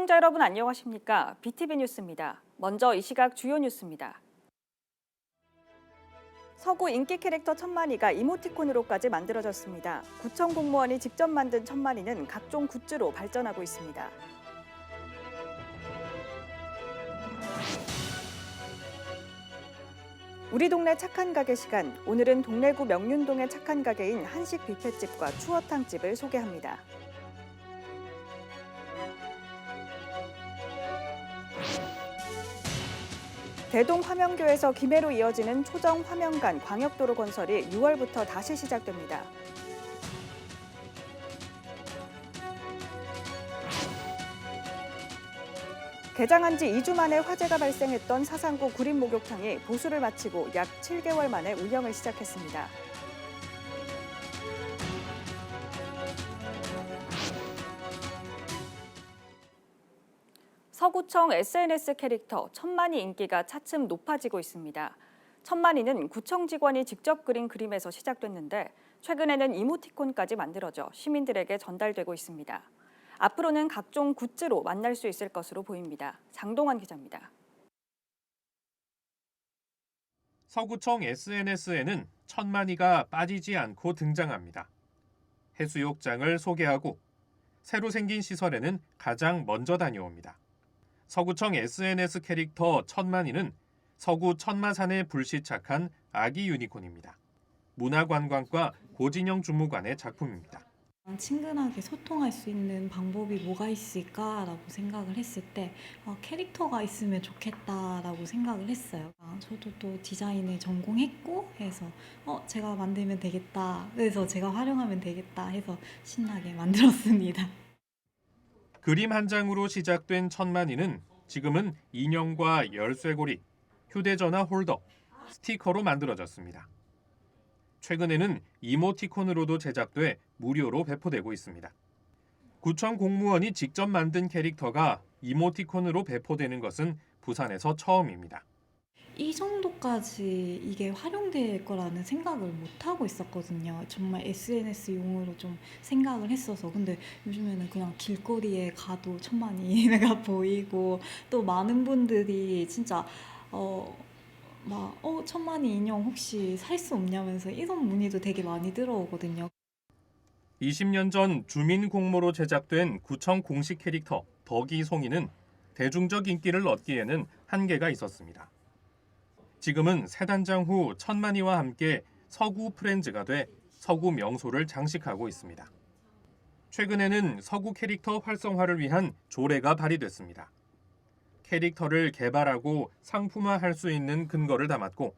시청자 여러분 안녕하십니까? BTV 뉴스입니다. 먼저 이 시각 주요 뉴스입니다. 서구 인기 캐릭터 천만이가 이모티콘으로까지 만들어졌습니다. 구청 공무원이 직접 만든 천만이는 각종 굿즈로 발전하고 있습니다. 우리 동네 착한 가게 시간, 오늘은 동래구 명륜동의 착한 가게인 한식 뷔페집과 추어탕집을 소개합니다. 대동 화명교에서 김해로 이어지는 초정 화명간 광역도로 건설이 6월부터 다시 시작됩니다. 개장한 지 2주 만에 화재가 발생했던 사상구 구림목욕탕이 보수를 마치고 약 7개월 만에 운영을 시작했습니다. 서구청 SNS 캐릭터 천만이 인기가 차츰 높아지고 있습니다. 천만이는 구청 직원이 직접 그린 그림에서 시작됐는데 최근에는 이모티콘까지 만들어져 시민들에게 전달되고 있습니다. 앞으로는 각종 굿즈로 만날 수 있을 것으로 보입니다. 장동환 기자입니다. 서구청 SNS에는 천만이가 빠지지 않고 등장합니다. 해수욕장을 소개하고 새로 생긴 시설에는 가장 먼저 다녀옵니다. 서구청 SNS 캐릭터 천만이는 서구 천마산에 불시착한 아기 유니콘입니다. 문화관광과 고진영 주무관의 작품입니다. 친근하게 소통할 수 있는 방법이 뭐가 있을까라고 생각을 했을 때 캐릭터가 있으면 좋겠다라고 생각을 했어요. 저도 또 디자인을 전공했고 해서 제가 만들면 되겠다. 그래서 제가 활용하면 되겠다 해서 신나게 만들었습니다. 그림 한 장으로 시작된 천만이는 지금은 인형과 열쇠고리, 휴대전화 홀더, 스티커로 만들어졌습니다. 최근에는 이모티콘으로도 제작돼 무료로 배포되고 있습니다. 구청 공무원이 직접 만든 캐릭터가 이모티콘으로 배포되는 것은 부산에서 처음입니다. 이 정도까지 이게 활용될 거라는 생각을 못 하고 있었거든요. 정말 SNS용으로 좀 생각을 했어서. 근데 요즘에는 그냥 길거리에 가도 천만이가 보이고 또 많은 분들이 진짜 천만이 인형 혹시 살 수 없냐면서 이런 문의도 되게 많이 들어오거든요. 20년 전 주민 공모로 제작된 구청 공식 캐릭터 덕이송이는 대중적 인기를 얻기에는 한계가 있었습니다. 지금은 새 단장 후 천만이와 함께 서구 프렌즈가 돼 서구 명소를 장식하고 있습니다. 최근에는 서구 캐릭터 활성화를 위한 조례가 발의됐습니다. 캐릭터를 개발하고 상품화할 수 있는 근거를 담았고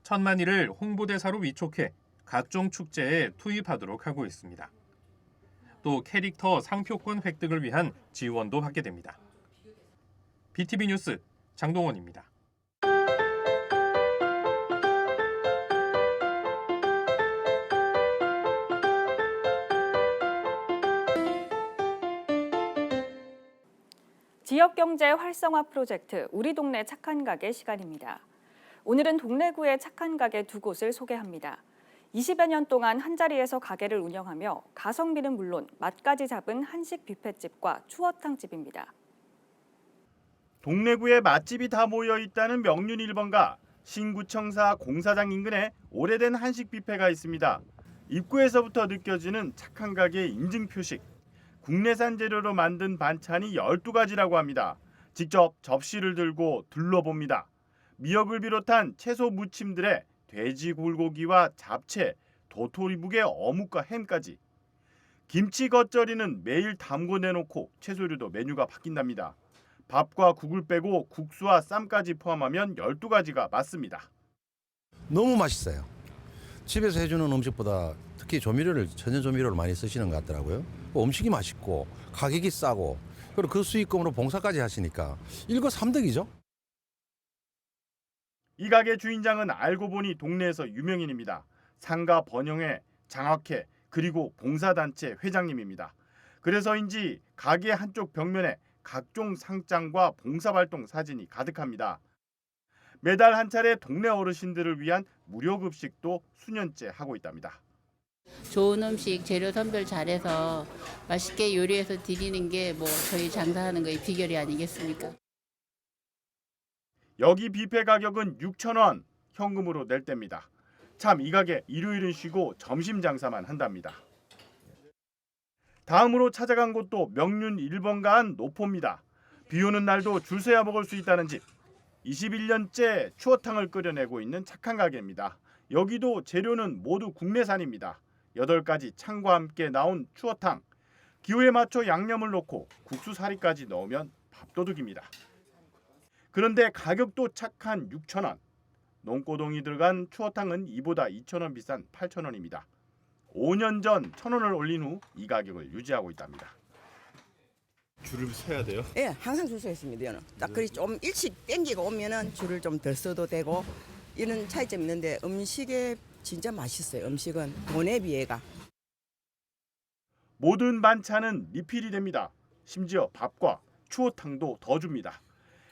천만이를 홍보대사로 위촉해 각종 축제에 투입하도록 하고 있습니다. 또 캐릭터 상표권 획득을 위한 지원도 받게 됩니다. BTV 뉴스 장동원입니다. 지역경제 활성화 프로젝트 우리 동네 착한 가게 시간입니다. 오늘은 동래구의 착한 가게 두 곳을 소개합니다. 20여 년 동안 한자리에서 가게를 운영하며 가성비는 물론 맛까지 잡은 한식 뷔페집과 추어탕집입니다. 동래구에 맛집이 다 모여 있다는 명륜 1번가 신구청사 공사장 인근에 오래된 한식 뷔페가 있습니다. 입구에서부터 느껴지는 착한 가게의 인증 표식. 국내산 재료로 만든 반찬이 12가지라고 합니다. 직접 접시를 들고 둘러봅니다. 미역을 비롯한 채소 무침들에 돼지 불고기와 잡채, 도토리묵에 어묵과 햄까지. 김치 겉절이는 매일 담고 내놓고 채소류도 메뉴가 바뀐답니다. 밥과 국을 빼고 국수와 쌈까지 포함하면 12가지가 맞습니다. 너무 맛있어요. 집에서 해주는 음식보다 특히 조미료를 천연 조미료를 많이 쓰시는 것 같더라고요. 음식이 맛있고 가격이 싸고 그리고 그 수익금으로 봉사까지 하시니까 일거삼득이죠. 이 가게 주인장은 알고 보니 동네에서 유명인입니다. 상가 번영회, 장학회, 그리고 봉사단체 회장님입니다. 그래서인지 가게 한쪽 벽면에 각종 상장과 봉사활동 사진이 가득합니다. 매달 한 차례 동네 어르신들을 위한 무료 급식도 수년째 하고 있답니다. 좋은 음식 재료 선별 잘해서 맛있게 요리해서 드리는 게 뭐 저희 장사하는 거의 비결이 아니겠습니까? 여기 뷔페 가격은 6,000원 현금으로 낼 때입니다. 참 이 가게 일요일은 쉬고 점심 장사만 한답니다. 다음으로 찾아간 곳도 명륜 1번가한 노포입니다. 비 오는 날도 줄 서야 먹을 수 있다는 집. 21년째 추어탕을 끓여내고 있는 착한 가게입니다. 여기도 재료는 모두 국내산입니다. 8가지 창과 함께 나온 추어탕. 기호에 맞춰 양념을 넣고 국수 사리까지 넣으면 밥도둑입니다. 그런데 가격도 착한 6,000원. 농고동이 들어간 추어탕은 이보다 2,000원 비싼 8,000원입니다. 5년 전 1,000원을 올린 후 이 가격을 유지하고 있답니다. 줄을 서야 돼요? 예, 항상 줄 서 있습니다. 이거는. 딱 그리 좀 일찍 땡기고 오면은 줄을 좀 덜 써도 되고 이런 차이점이 있는데 음식에 진짜 맛있어요. 음식은 돈에 비해가. 모든 반찬은 리필이 됩니다. 심지어 밥과 추어탕도 더 줍니다.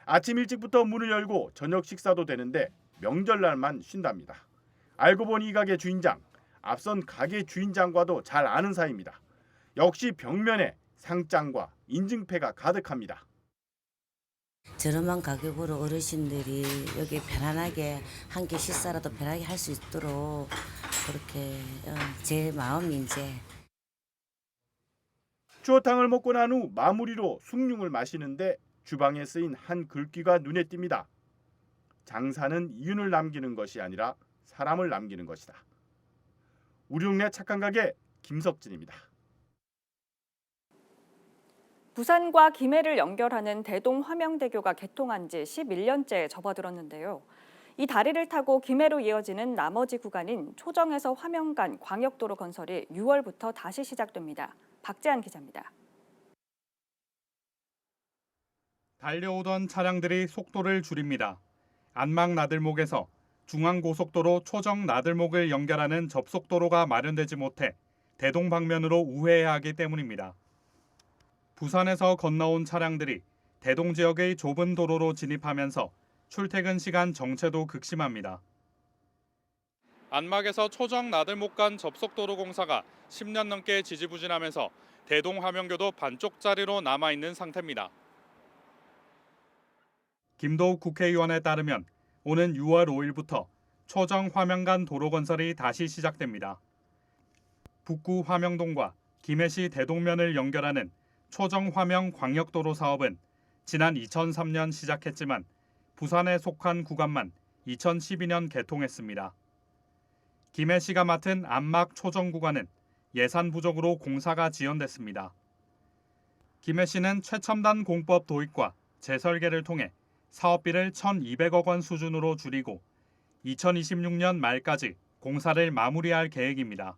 아침 일찍부터 문을 열고 저녁 식사도 되는데 명절날만 쉰답니다. 알고 보니 이 가게 주인장, 앞선 가게 주인장과도 잘 아는 사이입니다. 역시 벽면에 상장과 인증패가 가득합니다. 저렴한 가격으로 어르신들이 여기 편안하게 한 끼 식사라도 편하게 할 수 있도록 그렇게 제 마음이 이제. 추어탕을 먹고 난 후 마무리로 숭늉을 마시는데 주방에 쓰인 한 글귀가 눈에 띕니다. 장사는 이윤을 남기는 것이 아니라 사람을 남기는 것이다. 우리 동네 착한 가게 김석진입니다. 부산과 김해를 연결하는 대동화명대교가 개통한 지 11년째 접어들었는데요. 이 다리를 타고 김해로 이어지는 나머지 구간인 초정에서 화명 간 광역도로 건설이 6월부터 다시 시작됩니다. 박재한 기자입니다. 달려오던 차량들이 속도를 줄입니다. 안막 나들목에서 중앙고속도로 초정 나들목을 연결하는 접속도로가 마련되지 못해 대동 방면으로 우회해야 하기 때문입니다. 부산에서 건너온 차량들이 대동 지역의 좁은 도로로 진입하면서 출퇴근 시간 정체도 극심합니다. 안막에서 초정 나들목 간 접속도로 공사가 10년 넘게 지지부진하면서 대동 화명교도 반쪽짜리로 남아있는 상태입니다. 김도욱 국회의원에 따르면 오는 6월 5일부터 초정 화명 간 도로 건설이 다시 시작됩니다. 북구 화명동과 김해시 대동면을 연결하는 초정 화명 광역도로 사업은 지난 2003년 시작했지만 부산에 속한 구간만 2012년 개통했습니다. 김해시가 맡은 안막 초정 구간은 예산 부족으로 공사가 지연됐습니다. 김해시는 최첨단 공법 도입과 재설계를 통해 사업비를 1,200억 원 수준으로 줄이고 2026년 말까지 공사를 마무리할 계획입니다.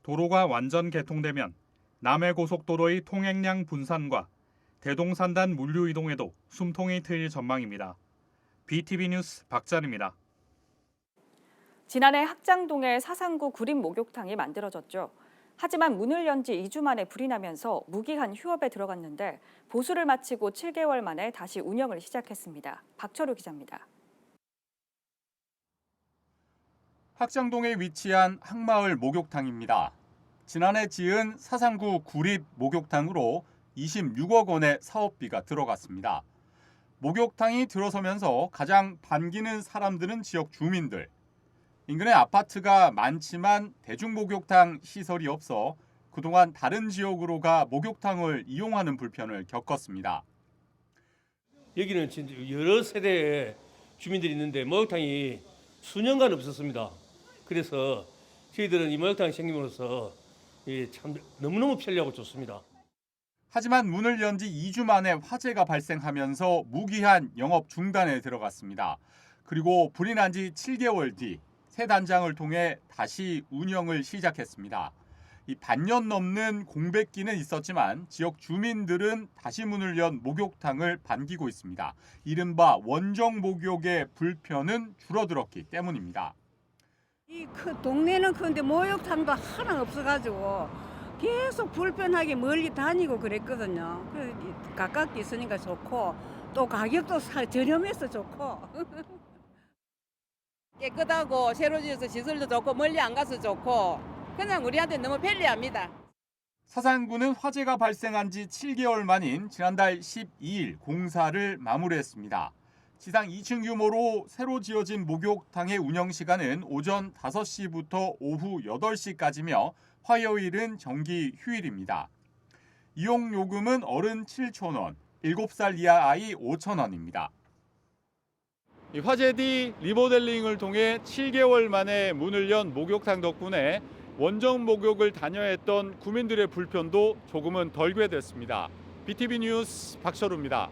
도로가 완전 개통되면 남해고속도로의 통행량 분산과 대동산단 물류 이동에도 숨통이 트일 전망입니다. BTV 뉴스 박찬입니다. 지난해 학장동에 사상구 구립 목욕탕이 만들어졌죠. 하지만 문을 연 지 2주 만에 불이 나면서 무기한 휴업에 들어갔는데 보수를 마치고 7개월 만에 다시 운영을 시작했습니다. 박철우 기자입니다. 학장동에 위치한 항마을 목욕탕입니다. 지난해 지은 사상구 구립 목욕탕으로 26억 원의 사업비가 들어갔습니다. 목욕탕이 들어서면서 가장 반기는 사람들은 지역 주민들. 인근에 아파트가 많지만 대중목욕탕 시설이 없어 그동안 다른 지역으로 가 목욕탕을 이용하는 불편을 겪었습니다. 여기는 진짜 여러 세대의 주민들이 있는데 목욕탕이 수년간 없었습니다. 그래서 저희들은 이 목욕탕이 생김으로써 참 너무너무 편리하고 좋습니다. 하지만 문을 연 지 2주 만에 화재가 발생하면서 무기한 영업 중단에 들어갔습니다. 그리고 불이 난 지 7개월 뒤 새 단장을 통해 다시 운영을 시작했습니다. 이 반년 넘는 공백기는 있었지만 지역 주민들은 다시 문을 연 목욕탕을 반기고 있습니다. 이른바 원정 목욕의 불편은 줄어들었기 때문입니다. 이 동네는 큰데 목욕탕도 하나 없어가지고 계속 불편하게 멀리 다니고 그랬거든요. 가깝게 있으니까 좋고 또 가격도 저렴해서 좋고. 깨끗하고 새로 지어서 시설도 좋고 멀리 안 가서 좋고 그냥 우리한테 너무 편리합니다. 사산구는 화재가 발생한 지 7개월 만인 지난달 12일 공사를 마무리했습니다. 지상 2층 규모로 새로 지어진 목욕탕의 운영 시간은 오전 5시부터 오후 8시까지며 화요일은 정기 휴일입니다. 이용 요금은 어른 7,000원, 7살 이하 아이 5,000원입니다. 화재 뒤 리모델링을 통해 7개월 만에 문을 연 목욕탕 덕분에 원정 목욕을 다녀야 했던 구민들의 불편도 조금은 덜게 됐습니다. BTV 뉴스 박철우입니다.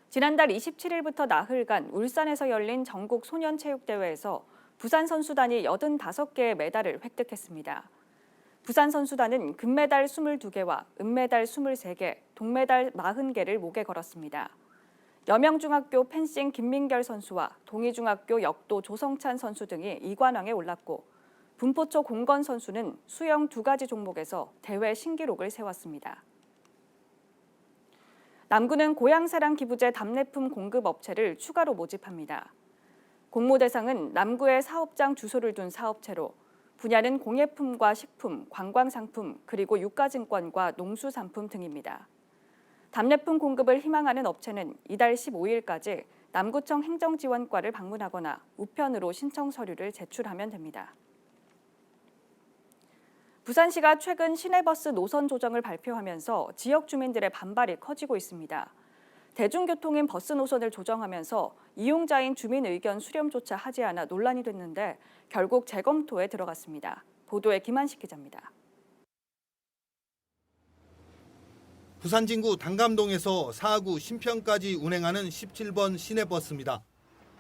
지난달 27일부터 나흘간 울산에서 열린 전국 소년체육대회에서 부산 선수단이 85개의 메달을 획득했습니다. 부산 선수단은 금메달 22개와 은메달 23개, 동메달 40개를 목에 걸었습니다. 여명중학교 펜싱 김민결 선수와 동희중학교 역도 조성찬 선수 등이 2관왕에 올랐고 분포초 공건 선수는 수영 2가지 종목에서 대회 신기록을 세웠습니다. 남구는 고향사랑 기부제 답례품 공급 업체를 추가로 모집합니다. 공모 대상은 남구에 사업장 주소를 둔 사업체로 분야는 공예품과 식품, 관광상품, 그리고 유가증권과 농수산품 등입니다. 답례품 공급을 희망하는 업체는 이달 15일까지 남구청 행정지원과를 방문하거나 우편으로 신청 서류를 제출하면 됩니다. 부산시가 최근 시내버스 노선 조정을 발표하면서 지역 주민들의 반발이 커지고 있습니다. 대중교통인 버스 노선을 조정하면서 이용자인 주민 의견 수렴조차 하지 않아 논란이 됐는데 결국 재검토에 들어갔습니다. 보도에 김한식 기자입니다. 부산 진구 단감동에서 사하구 신평까지 운행하는 17번 시내버스입니다.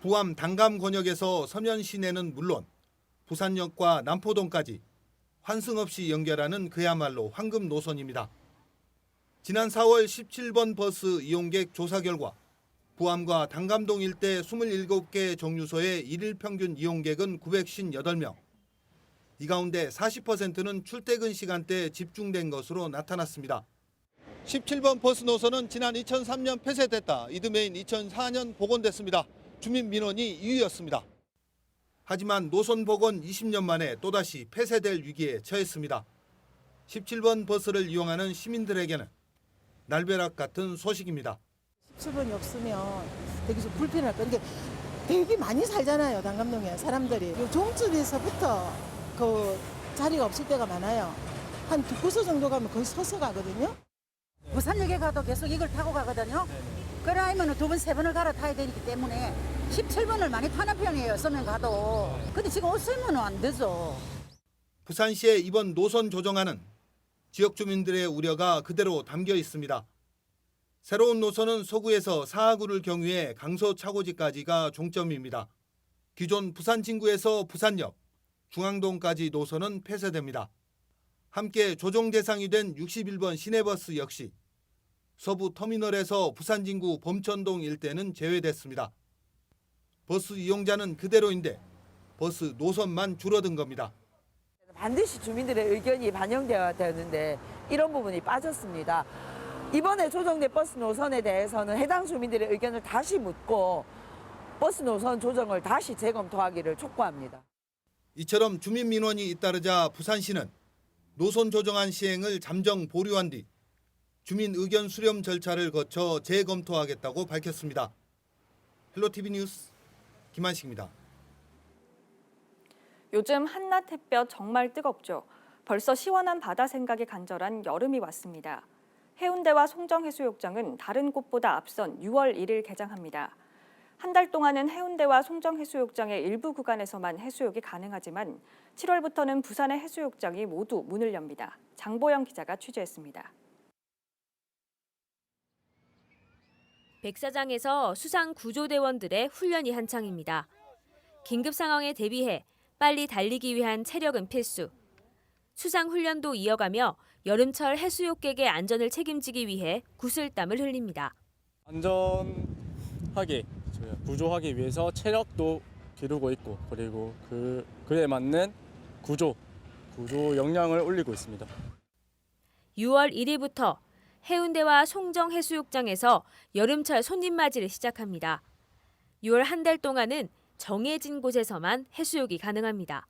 부암 단감 권역에서 서면 시내는 물론 부산역과 남포동까지 환승 없이 연결하는 그야말로 황금 노선입니다. 지난 4월 17번 버스 이용객 조사 결과 부암과 단감동 일대 27개 정류소의 일일 평균 이용객은 958명. 이 가운데 40%는 출퇴근 시간대에 집중된 것으로 나타났습니다. 17번 버스 노선은 지난 2003년 폐쇄됐다 이듬해인 2004년 복원됐습니다. 주민 민원이 이유였습니다. 하지만 노선 복원 20년 만에 또다시 폐쇄될 위기에 처했습니다. 17번 버스를 이용하는 시민들에게는 날벼락 같은 소식입니다. 17번이 없으면 되게 좀 불편할 건데 되게 많이 살잖아요. 단감동에 사람들이. 종점에서부터 그 자리가 없을 때가 많아요. 한 2코스 정도 가면 거의 서서 가거든요. 부산역에 가도 계속 이걸 타고 가거든요. 그러면 2번, 3번을 갈아타야 되기 때문에 17번을 많이 타는 편이에요. 서면 가도. 근데 지금 없으면 안 되죠. 부산시의 이번 노선 조정안은 지역 주민들의 우려가 그대로 담겨 있습니다. 새로운 노선은 서구에서 사하구를 경유해 강서 차고지까지가 종점입니다. 기존 부산 진구에서 부산역, 중앙동까지 노선은 폐쇄됩니다. 함께 조정 대상이 된 61번 시내버스 역시 서부 터미널에서 부산 진구 범천동 일대는 제외됐습니다. 버스 이용자는 그대로인데 버스 노선만 줄어든 겁니다. 반드시 주민들의 의견이 반영되어야 되는데 이런 부분이 빠졌습니다. 이번에 조정된 버스 노선에 대해서는 해당 주민들의 의견을 다시 묻고 버스 노선 조정을 다시 재검토하기를 촉구합니다. 이처럼 주민 민원이 잇따르자 부산시는 노선 조정안 시행을 잠정 보류한 뒤 주민 의견 수렴 절차를 거쳐 재검토하겠다고 밝혔습니다. 헬로티비 뉴스 김한식입니다. 요즘 한낮 햇볕 정말 뜨겁죠. 벌써 시원한 바다 생각이 간절한 여름이 왔습니다. 해운대와 송정해수욕장은 다른 곳보다 앞선 6월 1일 개장합니다. 한 달 동안은 해운대와 송정해수욕장의 일부 구간에서만 해수욕이 가능하지만 7월부터는 부산의 해수욕장이 모두 문을 엽니다. 장보영 기자가 취재했습니다. 백사장에서 수상 구조대원들의 훈련이 한창입니다. 긴급 상황에 대비해 빨리 달리기 위한 체력은 필수. 수상 훈련도 이어가며 여름철 해수욕객의 안전을 책임지기 위해 구슬땀을 흘립니다. 안전하게 구조하기 위해서 체력도 기르고 있고 그리고 그에 맞는 구조 역량을 올리고 있습니다. 6월 1일부터 해운대와 송정 해수욕장에서 여름철 손님 맞이를 시작합니다. 6월 한 달 동안은 정해진 곳에서만 해수욕이 가능합니다.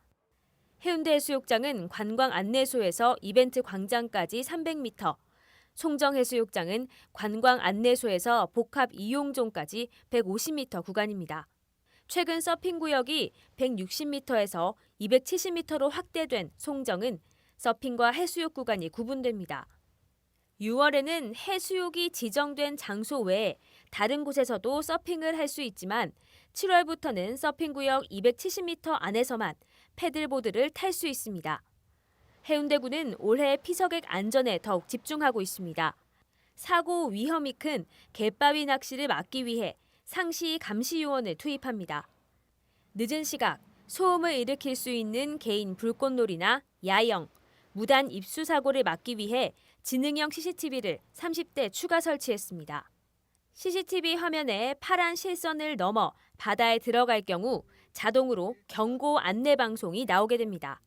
해운대 해수욕장은 관광 안내소에서 이벤트 광장까지 300m, 송정 해수욕장은 관광 안내소에서 복합 이용존까지 150m 구간입니다. 최근 서핑 구역이 160m에서 270m로 확대된 송정은 서핑과 해수욕 구간이 구분됩니다. 6월에는 해수욕이 지정된 장소 외에 다른 곳에서도 서핑을 할 수 있지만 7월부터는 서핑 구역 270m 안에서만 패들보드를 탈 수 있습니다. 해운대구는 올해 피서객 안전에 더욱 집중하고 있습니다. 사고 위험이 큰 갯바위 낚시를 막기 위해 상시 감시 요원을 투입합니다. 늦은 시각, 소음을 일으킬 수 있는 개인 불꽃놀이나 야영, 무단 입수 사고를 막기 위해 지능형 CCTV를 30대 추가 설치했습니다. CCTV 화면에 파란 실선을 넘어 바다에 들어갈 경우 자동으로 경고 안내 방송이 나오게 됩니다.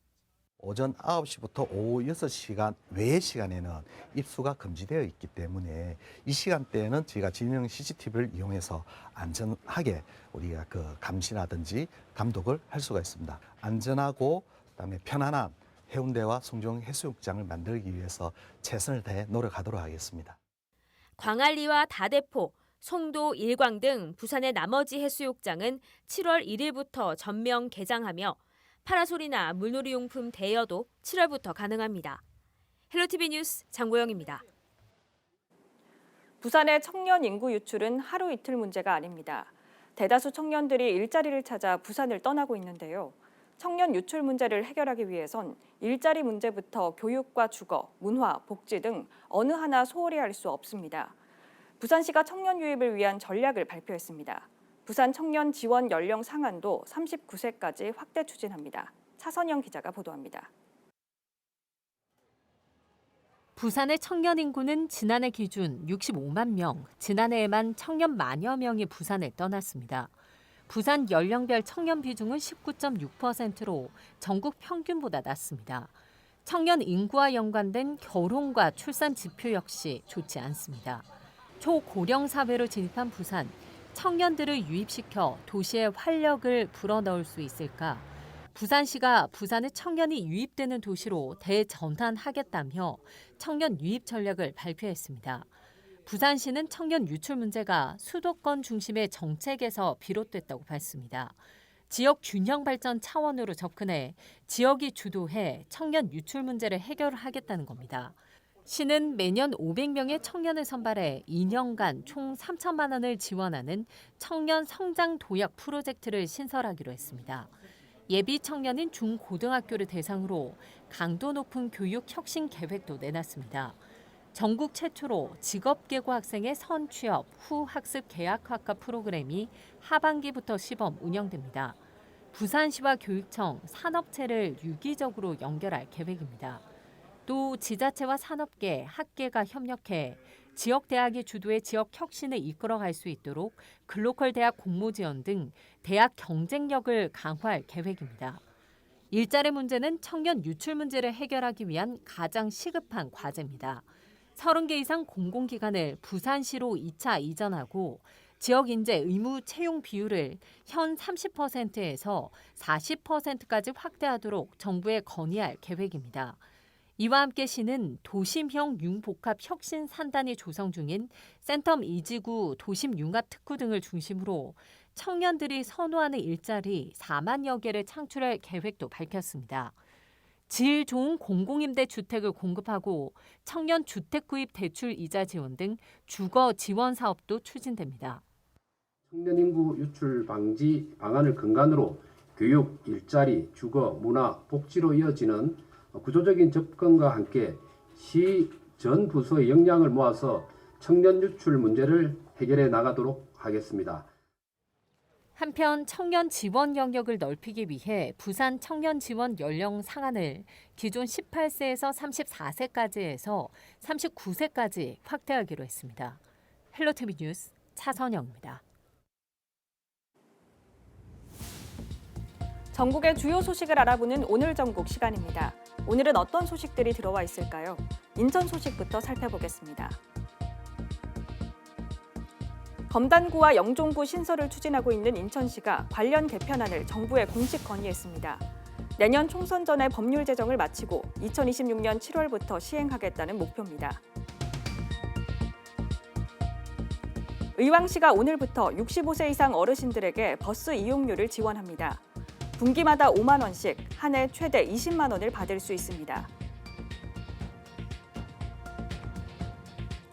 오전 9시부터 오후 6시간 외의 시간에는 입수가 금지되어 있기 때문에 이 시간대에는 저희가 지능 CCTV를 이용해서 안전하게 우리가 감시라든지 감독을 할 수가 있습니다. 안전하고 그다음에 편안한 해운대와 송정 해수욕장을 만들기 위해서 최선을 다해 노력하도록 하겠습니다. 광안리와 다대포, 송도, 일광 등 부산의 나머지 해수욕장은 7월 1일부터 전면 개장하며 파라솔이나 물놀이용품 대여도 7월부터 가능합니다. 헬로티비 뉴스 장보영입니다. 부산의 청년 인구 유출은 하루 이틀 문제가 아닙니다. 대다수 청년들이 일자리를 찾아 부산을 떠나고 있는데요. 청년 유출 문제를 해결하기 위해선 일자리 문제부터 교육과 주거, 문화, 복지 등 어느 하나 소홀히 할 수 없습니다. 부산시가 청년 유입을 위한 전략을 발표했습니다. 부산 청년 지원 연령 상한도 39세까지 확대 추진합니다. 차선영 기자가 보도합니다. 부산의 청년 인구는 지난해 기준 65만 명, 지난해에만 청년 만여 명이 부산을 떠났습니다. 부산 연령별 청년 비중은 19.6%로 전국 평균보다 낮습니다. 청년 인구와 연관된 결혼과 출산 지표 역시 좋지 않습니다. 초고령 사회로 진입한 부산, 청년들을 유입시켜 도시의 활력을 불어넣을 수 있을까? 부산시가 부산의 청년이 유입되는 도시로 대전환하겠다며 청년 유입 전략을 발표했습니다. 부산시는 청년 유출 문제가 수도권 중심의 정책에서 비롯됐다고 밝습니다. 지역 균형 발전 차원으로 접근해 지역이 주도해 청년 유출 문제를 해결하겠다는 겁니다. 시는 매년 500명의 청년을 선발해 2년간 총 3천만 원을 지원하는 청년 성장 도약 프로젝트를 신설하기로 했습니다. 예비 청년인 중고등학교를 대상으로 강도 높은 교육 혁신 계획도 내놨습니다. 전국 최초로 직업계고 학생의 선취업 후 학습 계약학과 프로그램이 하반기부터 시범 운영됩니다. 부산시와 교육청, 산업체를 유기적으로 연결할 계획입니다. 또 지자체와 산업계, 학계가 협력해 지역대학이 주도의 지역 혁신을 이끌어갈 수 있도록 글로컬 대학 공모 지원 등 대학 경쟁력을 강화할 계획입니다. 일자리 문제는 청년 유출 문제를 해결하기 위한 가장 시급한 과제입니다. 30개 이상 공공기관을 부산시로 2차 이전하고 지역 인재 의무 채용 비율을 현 30%에서 40%까지 확대하도록 정부에 건의할 계획입니다. 이와 함께 시는 도심형 융복합 혁신 산단이 조성 중인 센텀 이지구 도심융합 특구 등을 중심으로 청년들이 선호하는 일자리 4만여 개를 창출할 계획도 밝혔습니다. 질 좋은 공공임대 주택을 공급하고 청년 주택 구입 대출 이자 지원 등 주거 지원 사업도 추진됩니다. 청년 인구 유출 방지 방안을 근간으로 교육, 일자리, 주거, 문화, 복지로 이어지는 구조적인 접근과 함께 시 전 부서의 역량을 모아서 청년 유출 문제를 해결해 나가도록 하겠습니다. 한편 청년 지원 영역을 넓히기 위해 부산 청년 지원 연령 상한을 기존 18세에서 34세까지 해서 39세까지 확대하기로 했습니다. 헬로티비 뉴스 차선영입니다. 전국의 주요 소식을 알아보는 오늘 전국 시간입니다. 오늘은 어떤 소식들이 들어와 있을까요? 인천 소식부터 살펴보겠습니다. 검단구와 영종구 신설을 추진하고 있는 인천시가 관련 개편안을 정부에 공식 건의했습니다. 내년 총선 전에 법률 제정을 마치고 2026년 7월부터 시행하겠다는 목표입니다. 의왕시가 오늘부터 65세 이상 어르신들에게 버스 이용료를 지원합니다. 분기마다 5만 원씩 한 해 최대 20만 원을 받을 수 있습니다.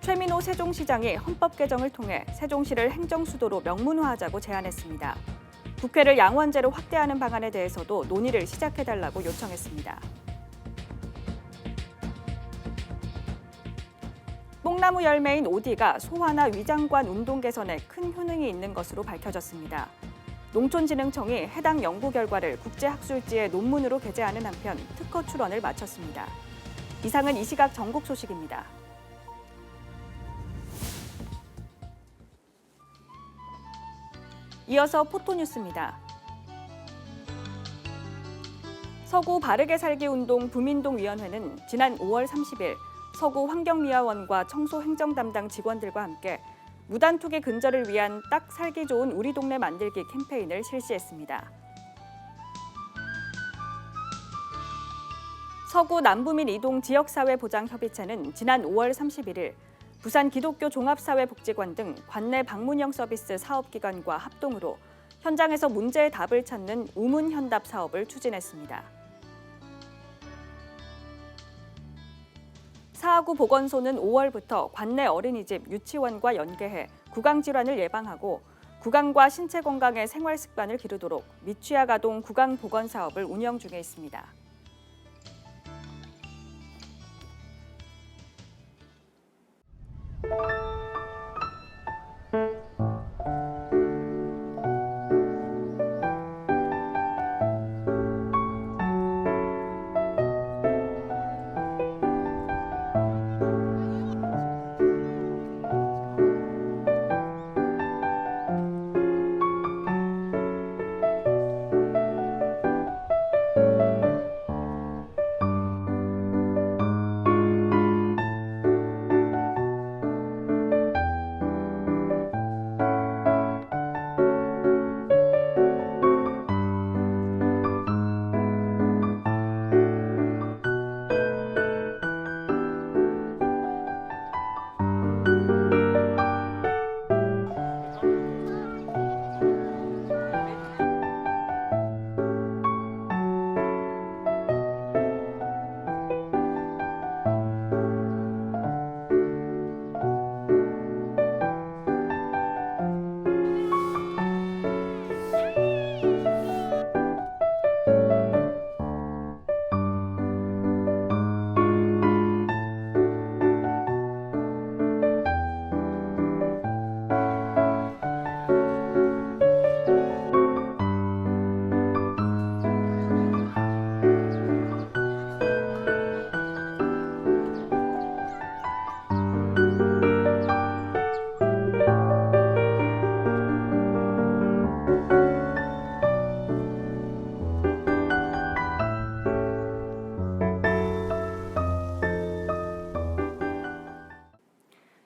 최민호 세종시장이 헌법 개정을 통해 세종시를 행정수도로 명문화하자고 제안했습니다. 국회를 양원제로 확대하는 방안에 대해서도 논의를 시작해달라고 요청했습니다. 뽕나무 열매인 오디가 소화나 위장관 운동 개선에 큰 효능이 있는 것으로 밝혀졌습니다. 농촌진흥청이 해당 연구 결과를 국제학술지에 논문으로 게재하는 한편 특허 출원을 마쳤습니다. 이상은 이 시각 전국 소식입니다. 이어서 포토뉴스입니다. 서구 바르게 살기 운동 부민동위원회는 지난 5월 30일 서구 환경미화원과 청소행정 담당 직원들과 함께 무단투기 근절을 위한 딱 살기 좋은 우리 동네 만들기 캠페인을 실시했습니다. 서구 남부민 이동 지역사회보장협의체는 지난 5월 31일 부산 기독교 종합사회복지관 등 관내 방문형 서비스 사업기관과 합동으로 현장에서 문제의 답을 찾는 우문현답 사업을 추진했습니다. 사하구 보건소는 5월부터 관내 어린이집, 유치원과 연계해 구강질환을 예방하고 구강과 신체 건강의 생활 습관을 기르도록 미취학 아동 구강 보건 사업을 운영 중에 있습니다.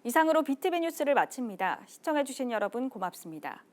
이상으로 BTV 뉴스를 마칩니다. 시청해주신 여러분 고맙습니다.